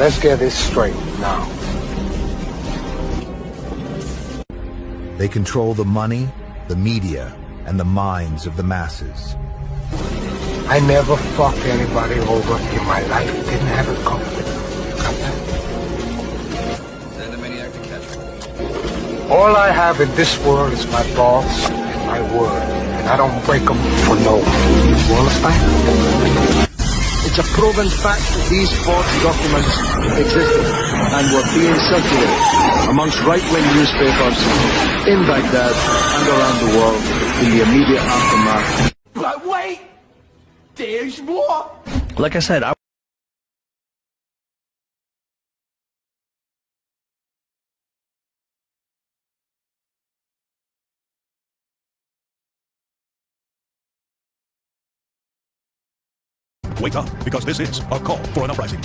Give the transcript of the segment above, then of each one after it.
Let's get this straight now. They control the money, the media, and the minds of the masses. I never fucked anybody over in my life. Didn't have it coming. Got that? Send a maniac to catch me. All I have in this world is my balls and my word. And I don't break them for no one. You understand? It's a proven fact that these false documents existed and were being circulated amongst right-wing newspapers in Baghdad and around the world in the immediate aftermath. But wait! There's more! Like I said, Wake up, because this is a call for an uprising.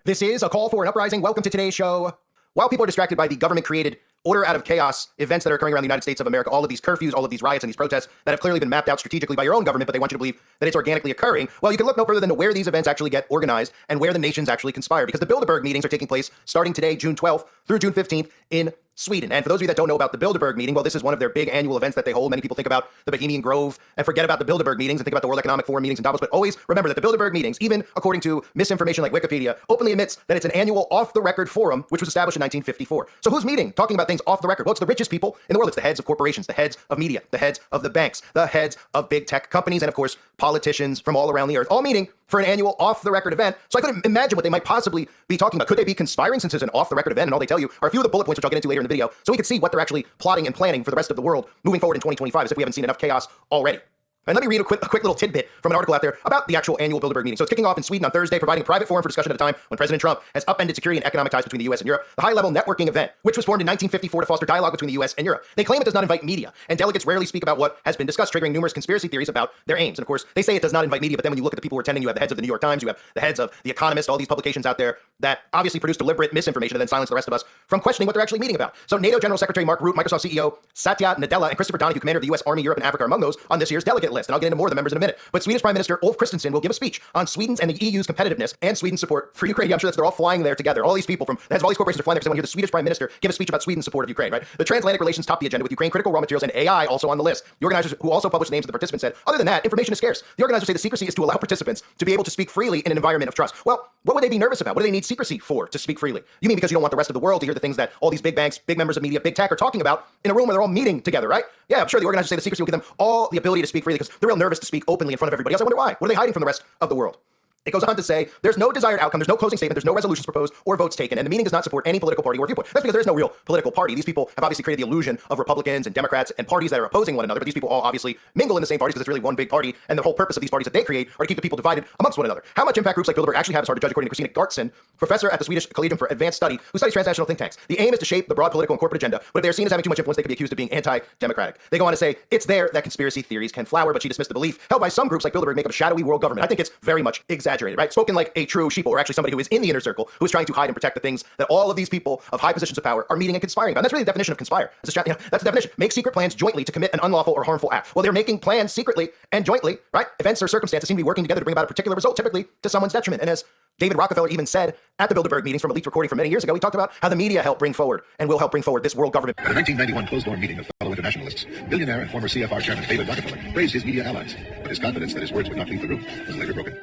This is a call for an uprising. Welcome to today's show. While people are distracted by the government-created order out of chaos events that are occurring around the United States of America, all of these curfews, all of these riots and these protests that have clearly been mapped out strategically by your own government, but they want you to believe that it's organically occurring, well, you can look no further than to where these events actually get organized and where the nations actually conspire. Because the Bilderberg meetings are taking place starting today, June 12th through June 15th in Sweden. And for those of you that don't know about the Bilderberg meeting, well, this is one of their big annual events that they hold. Many people think about the Bohemian Grove and forget about the Bilderberg meetings and think about the World Economic Forum meetings in Davos. But always remember that the Bilderberg meetings, even according to misinformation like Wikipedia, openly admits that it's an annual off-the-record forum, which was established in 1954. So who's meeting? Talking about things off the record? Well, it's the richest people in the world. It's the heads of corporations, the heads of media, the heads of the banks, the heads of big tech companies, and of course, politicians from all around the earth, all meeting for an annual off-the-record event. So I couldn't imagine what they might possibly be talking about. Could they be conspiring since it's an off-the-record event and all they tell you are a few of the bullet points, which I'll get into later in the video, so we can see what they're actually plotting and planning for the rest of the world moving forward in 2025, as if we haven't seen enough chaos already. And let me read a quick little tidbit from an article out there about the actual annual Bilderberg meeting. So it's kicking off in Sweden on Thursday, providing a private forum for discussion at a time when President Trump has upended security and economic ties between the U.S. and Europe. The high-level networking event, which was formed in 1954 to foster dialogue between the U.S. and Europe. They claim it does not invite media, and delegates rarely speak about what has been discussed, triggering numerous conspiracy theories about their aims. And of course, they say it does not invite media, but then when you look at the people who are attending, you have the heads of the New York Times, you have the heads of The Economist, all these publications out there that obviously produce deliberate misinformation and then silence the rest of us from questioning what they're actually meeting about. So NATO General Secretary Mark Rutte, Microsoft CEO Satya Nadella, and Christopher Donahue, commander of the U.S. Army Europe and Africa, are among those on this year's delegate list. And I'll get into more of the members in a minute. But Swedish Prime Minister Ulf Kristersson will give a speech on Sweden's and the EU's competitiveness and Sweden's support for Ukraine. I'm sure they're all flying there together. All these people from the heads of all these corporations are flying there because they want to hear the Swedish Prime Minister give a speech about Sweden's support of Ukraine, right? The transatlantic relations top the agenda with Ukraine, critical raw materials, and AI also on the list. The organizers, who also published names of the participants, said, other than that, information is scarce. The organizers say the secrecy is to allow participants to be able to speak freely in an environment of trust. Well, what would they be nervous about? What do they need secrecy for to speak freely? You mean because you don't want the rest of the world to hear the things that all these big banks, big members of media, big tech are talking about in a room where they're all meeting together, right? Yeah, I'm sure the organizers say the secrecy will give them all the ability to speak freely because they're real nervous to speak openly in front of everybody else. I wonder why. What are they hiding from the rest of the world? It goes on to say, there's no desired outcome, there's no closing statement, there's no resolutions proposed or votes taken, and the meeting does not support any political party or viewpoint. That's because there's no real political party. These people have obviously created the illusion of Republicans and Democrats and parties that are opposing one another, but these people all obviously mingle in the same parties because it's really one big party, and the whole purpose of these parties that they create are to keep the people divided amongst one another. How much impact groups like Bilderberg actually have is hard to judge, according to Christina Gartson, professor at the Swedish Collegium for Advanced Study, who studies transnational think tanks. The aim is to shape the broad political and corporate agenda, but if they are seen as having too much influence, they could be accused of being anti-democratic. They go on to say, it's there that conspiracy theories can flower, but she dismissed the belief held by some groups like Bilderberg make up a shadowy world government. I think it's very much exaggerated, right? Spoken like a true sheeple, or actually somebody who is in the inner circle, who is trying to hide and protect the things that all of these people of high positions of power are meeting and conspiring about. And that's really the definition of conspire. That's the definition. Make secret plans jointly to commit an unlawful or harmful act. Well, they're making plans secretly and jointly, right? Events or circumstances seem to be working together to bring about a particular result, typically to someone's detriment. And as David Rockefeller even said at the Bilderberg meetings from a leaked recording from many years ago, he talked about how the media helped bring forward and will help bring forward this world government. At a 1991 closed-door meeting of fellow internationalists, billionaire and former CFR chairman David Rockefeller praised his media allies, but his confidence that his words would not leave the room was later broken.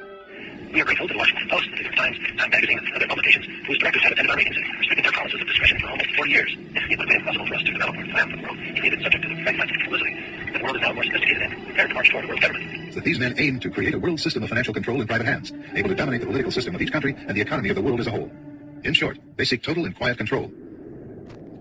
We are grateful to the Washington Post, the New York Times, Time Magazine, and other publications whose directors have attended our meetings and restricted their promises of discretion for almost 40 years. It would have been impossible for us to develop our plan for the world if we had been subject to the fragmented publicity. The world is now more sophisticated and prepared to march toward a world government. That these men aim to create a world system of financial control in private hands, able to dominate the political system of each country and the economy of the world as a whole. In short, they seek total and quiet control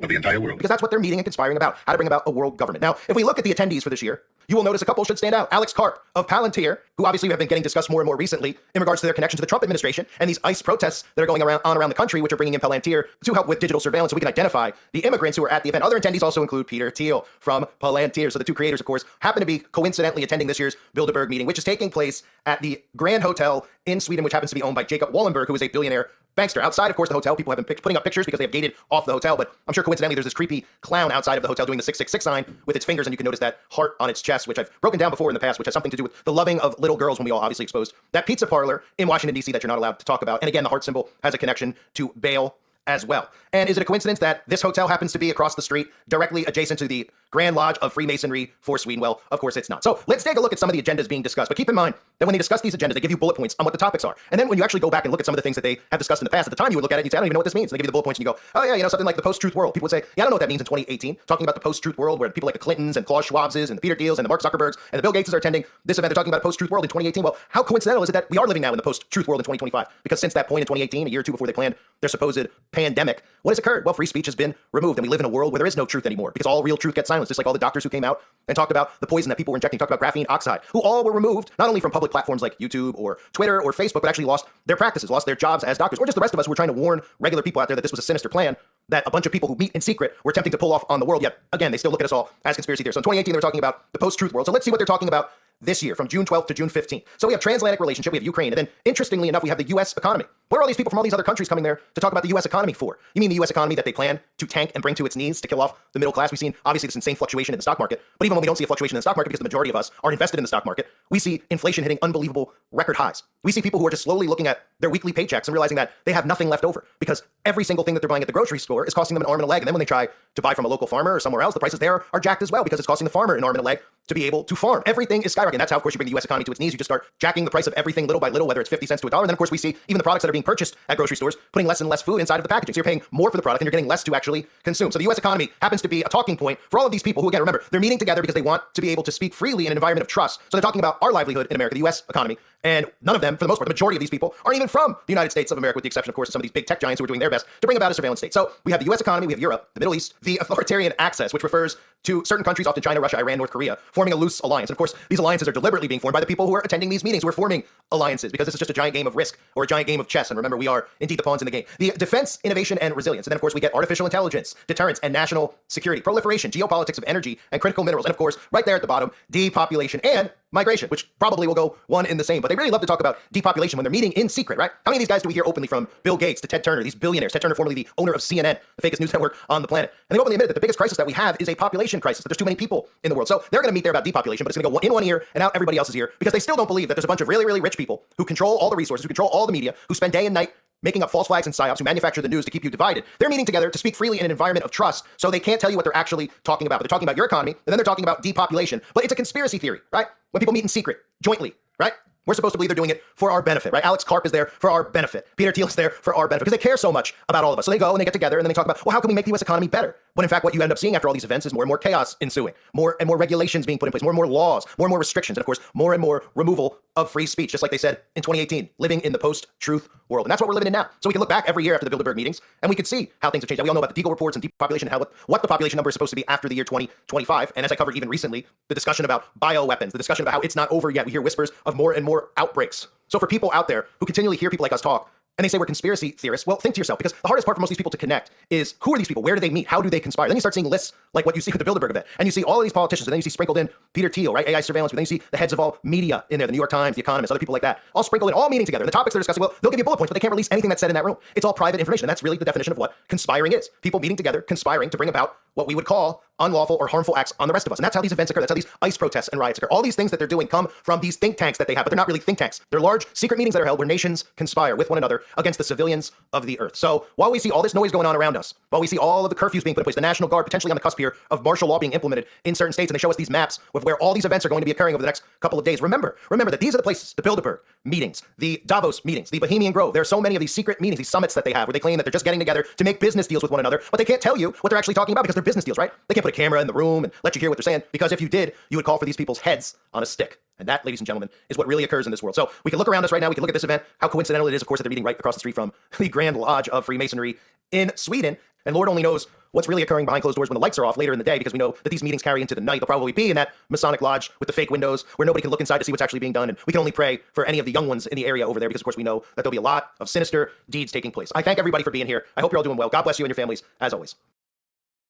of the entire world. Because that's what they're meeting and conspiring about, how to bring about a world government. Now, if we look at the attendees for this year, you will notice a couple should stand out. Alex Karp of Palantir, who obviously have been getting discussed more and more recently in regards to their connection to the Trump administration and these ICE protests that are going around the country, which are bringing in Palantir to help with digital surveillance so we can identify the immigrants who are at the event. Other attendees also include Peter Thiel from Palantir. So the two creators, of course, happen to be coincidentally attending this year's Bilderberg meeting, which is taking place at the Grand Hotel in Sweden, which happens to be owned by Jacob Wallenberg, who is a billionaire bankster. Outside, of course, the hotel, people have been putting up pictures because they have gated off the hotel, but I'm sure coincidentally there's this creepy clown outside of the hotel doing the 666 sign with its fingers, and you can notice that heart on its chest, which I've broken down before in the past, which has something to do with the loving of little girls when we all obviously exposed that pizza parlor in Washington, D.C. that you're not allowed to talk about. And again, the heart symbol has a connection to Baal as well. And is it a coincidence that this hotel happens to be across the street, directly adjacent to the Grand Lodge of Freemasonry for Sweden? Well, of course it's not. So let's take a look at some of the agendas being discussed. But keep in mind that when they discuss these agendas, they give you bullet points on what the topics are. And then when you actually go back and look at some of the things that they have discussed in the past, at the time you would look at it and you'd say, I don't even know what this means. And they give you the bullet points and you go, oh yeah, something like the post-truth world. People would say, yeah, I don't know what that means in 2018. Talking about the post-truth world where people like the Clintons and Klaus Schwabs and the Peter Thiels and the Mark Zuckerbergs and the Bill Gates are attending this event. They're talking about a post-truth world in 2018. Well, how coincidental is it that we are living now in the post-truth world in 2025? Because since that point in 2018, a year or two before they planned their supposed pandemic, what has occurred? Well, free speech has been removed, and we live in a world where there is no truth anymore because all real truth gets silenced, just like all the doctors who came out and talked about the poison that people were injecting, talked about graphene oxide, who all were removed, not only from public platforms like YouTube or Twitter or Facebook, but actually lost their practices, lost their jobs as doctors, or just the rest of us who were trying to warn regular people out there that this was a sinister plan that a bunch of people who meet in secret were attempting to pull off on the world. Yet, again, they still look at us all as conspiracy theorists. So in 2018, they were talking about the post-truth world. So let's see what they're talking about this year, from June 12th to June 15th. So we have transatlantic relationship, we have Ukraine, and then, interestingly enough, we have the U.S. economy. What are all these people from all these other countries coming there to talk about the U.S. economy for? You mean the U.S. economy that they plan to tank and bring to its knees to kill off the middle class? We've seen, obviously, this insane fluctuation in the stock market, but even when we don't see a fluctuation in the stock market because the majority of us are invested in the stock market, we see inflation hitting unbelievable record highs. We see people who are just slowly looking at their weekly paychecks and realizing that they have nothing left over because every single thing that they're buying at the grocery store is costing them an arm and a leg. And then when they try to buy from a local farmer or somewhere else, the prices there are jacked as well because it's costing the farmer an arm and a leg to be able to farm. Everything is skyrocketing. That's how, of course, you bring the U.S. economy to its knees. You just start jacking the price of everything little by little, whether it's 50 cents to $1. And then, of course, we see even the products that are being purchased at grocery stores putting less and less food inside of the packaging. So you're paying more for the product and you're getting less to actually consume. So the U.S. economy happens to be a talking point for all of these people who, again, remember, they're meeting together because they want to be able to speak freely in an environment of trust. So they're talking about our livelihood in America, the U.S. economy. And none of them, for the most part, the majority of these people aren't even from the United States of America, with the exception, of course, of some of these big tech giants who are doing their best to bring about a surveillance state. So we have the U.S. economy, we have Europe, the Middle East, the authoritarian axis, which refers to certain countries, often China, Russia, Iran, North Korea, forming a loose alliance. And of course, these alliances are deliberately being formed by the people who are attending these meetings, who are forming alliances, because this is just a giant game of risk or a giant game of chess. And remember, we are indeed the pawns in the game. The defense, innovation, and resilience. And then, of course, we get artificial intelligence, deterrence, and national security, proliferation, geopolitics of energy, and critical minerals. And of course, right there at the bottom, depopulation and migration, which probably will go one in the same. But they really love to talk about depopulation when they're meeting in secret, right? How many of these guys do we hear openly, from Bill Gates to Ted Turner, these billionaires? Ted Turner, formerly the owner of CNN, the fakest news network on the planet. And they openly admitted that the biggest crisis that we have is a population crisis, that there's too many people in the world. So they're going to meet there about depopulation, but it's going to go in one ear and out everybody else's ear, because they still don't believe that there's a bunch of really, really rich people who control all the resources, who control all the media, who spend day and night making up false flags and psyops, who manufacture the news to keep you divided. They're meeting together to speak freely in an environment of trust, so they can't tell you what they're actually talking about. But they're talking about your economy, and then they're talking about depopulation. But it's a conspiracy theory, right? When people meet in secret, jointly, right? We're supposed to believe they're doing it for our benefit, right? Alex Karp is there for our benefit. Peter Thiel is there for our benefit, because they care so much about all of us. So they go and they get together and then they talk about, well, how can we make the U.S. economy better? When in fact, what you end up seeing after all these events is more and more chaos ensuing, more and more regulations being put in place, more and more laws, more and more restrictions, and of course, more and more removal of free speech, just like they said in 2018, living in the post-truth world. And that's what we're living in now. So we can look back every year after the Bilderberg meetings, and we can see how things have changed. Now, we all know about the Deagle reports and depopulation, and how what the population number is supposed to be after the year 2025. And as I covered even recently, the discussion about bioweapons, the discussion about how it's not over yet. We hear whispers of more and more outbreaks. So for people out there who continually hear people like us talk, and they say we're conspiracy theorists, well, think to yourself, because the hardest part for most of these people to connect is, who are these people? Where do they meet? How do they conspire? Then you start seeing lists like what you see with the Bilderberg event, and you see all of these politicians, and then you see sprinkled in Peter Thiel, right? AI surveillance, but then you see the heads of all media in there, the New York Times, the Economist, other people like that, all sprinkled in, all meeting together. And the topics they're discussing, well, they'll give you bullet points, but they can't release anything that's said in that room. It's all private information, and that's really the definition of what conspiring is. People meeting together, conspiring to bring about what we would call unlawful or harmful acts on the rest of us. And that's how these events occur. That's how these ICE protests and riots occur. All these things that they're doing come from these think tanks that they have, but they're not really think tanks. They're large secret meetings that are held where nations conspire with one another against the civilians of the earth. So while we see all this noise going on around us, while we see all of the curfews being put in place, the National Guard potentially on the cusp here of martial law being implemented in certain states, and they show us these maps of where all these events are going to be occurring over the next couple of days. Remember that these are the places, the Bilderberg meetings, the Davos meetings, the Bohemian Grove. There are so many of these secret meetings, these summits that they have, where they claim that they're just getting together to make business deals with one another, but they can't tell you what they're actually talking about because they're business deals, right? They can't put a camera in the room and let you hear what they're saying, because if you did, you would call for these people's heads on a stick. And that, ladies and gentlemen, is what really occurs in this world. So we can look around us right now. We can look at this event, how coincidental it is, of course, that they're meeting right across the street from the Grand Lodge of Freemasonry in Sweden. And Lord only knows what's really occurring behind closed doors when the lights are off later in the day, because we know that these meetings carry into the night. They'll probably be in that Masonic lodge with the fake windows where nobody can look inside to see what's actually being done. And we can only pray for any of the young ones in the area over there, because, of course, we know that there'll be a lot of sinister deeds taking place. I thank everybody for being here. I hope you're all doing well. God bless you and your families, as always.